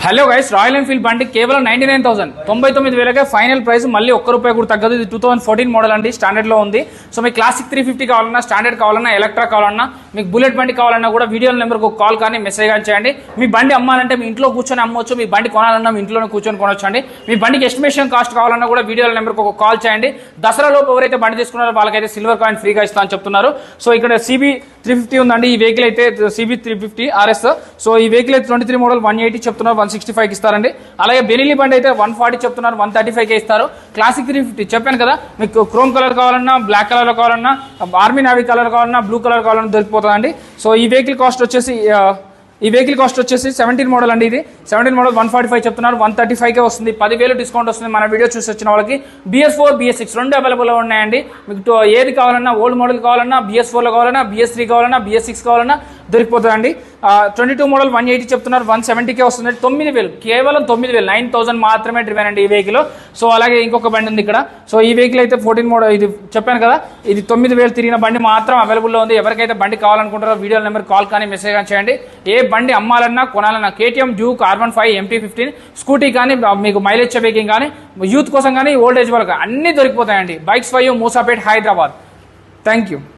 Hello guys, royal Enfield బండి కేవలం 99,000 final price. మళ్ళీ ₹1 కూడా తగ్గదు. ఇది 2014 మోడల్ అండి, స్టాండర్డ్ లో ఉంది. సో మీకు క్లాసిక్ 350 కావాలన్నా, స్టాండర్డ్ కావాలన్నా, ఎలక్ట్రా కావాలన్నా, మీకు బుల్లెట్ బండి కావాలన్నా కూడా వీడియో నెంబర్కి ఒక కాల్ కానీ మెసేజ్ కానీ చేయండి. మీ బండి అమ్మాలంటే మీ ఇంట్లో కూర్చొని అమ్మవచ్చు, మీ బండి కొనాలన్నా మీ ఇంట్లోనే కూర్చొని కొనొచ్చు అండి. మీ బండికి ఎస్టిమేషన్ కాస్ట్ కావాలన్నా కూడా వీడియో నెంబర్కి ఒక కాల్ చేయండి. దసరా లోపు ఎవరైతే బండి తీసుకున్నారో వాళ్ళకైతే సిల్వర్ కాయిన్ ఫ్రీగా ఇస్తా అని చెప్తున్నారు. సో ఇక్కడ CB 350 ఉందండి. ఈ వెహికల్ అయితే CB 350 RS. సో ఈ వెహికల్ అయితే 23 మోడల్ 180 చెప్తున్నారు, 165 ఇస్తారండి. అలాగే బెనిలీ బండి అయితే 140 చెప్తున్నారు, 135 ఇస్తారు. క్లాసిక్ 350 చెప్పాను కదా, మీకు క్రోమ్ కలర్ కావాలన్నా, బ్లాక్ కలర్ లో కావాలన్నా, ఆర్మీ నావీ కలర్ కావాలన్నా, బ్లూ కలర్ కావాలన్నా దొరికిపోతుందండి. సో ఈ వెహికల్ కాస్ట్ వచ్చేసి 17 మోడల్ అండి. ఇది 17 మోడల్ 145 చెప్తున్నారు, 135కే వస్తుంది. 10,000 డిస్కౌంట్ వస్తుంది. మన వీడియో చూసి వచ్చిన వాళ్ళకి BS4 BS6 రెండు అవైలబుల్ ఉన్నాయండి. మీకు ఏది కావాలన్నా, ఓల్డ్ మోడల్ కావాలన్నా, BS4 లో కావాలన్నా, BS3 కావాలన్నా, BS6 కావాలన్నా దొరికిపోతుందండి. 22 మోడల్ 180 చెప్తున్నారు, 170కే వస్తుంది. 9,000 కేవలం 9,000 9,000 మాత్రమే డ్రివెన్ అండి ఈ వెహికల్. సో అలాగే ఇంకొక బండి ఉంది ఇక్కడ. సో ఈ వెహికల్ అయితే 14 మోడల్, ఇది చెప్పాను కదా, ఇది 9,000 తిరిగిన బండి మాత్రం అవైలబుల్లో ఉంది. ఎవరికైతే బండి కావాలనుకుంటారో వీడియో నెంబర్ కాల్ కానీ మెసేజ్ కానీ చేయండి. ఏ బండి అమ్మాలన్నా కొనాలన్నా KTM Duke R15 MT15 scooty కానీ, మీకు మైలేజ్ బైకింగ్ కానీ, యూత్ కోసం కానీ, ఓల్డ్ ఏజ్ వాళ్ళకి అన్ని దొరికిపోతాయండి. Bikes 5 Moosapet Hyderabad. Thank you.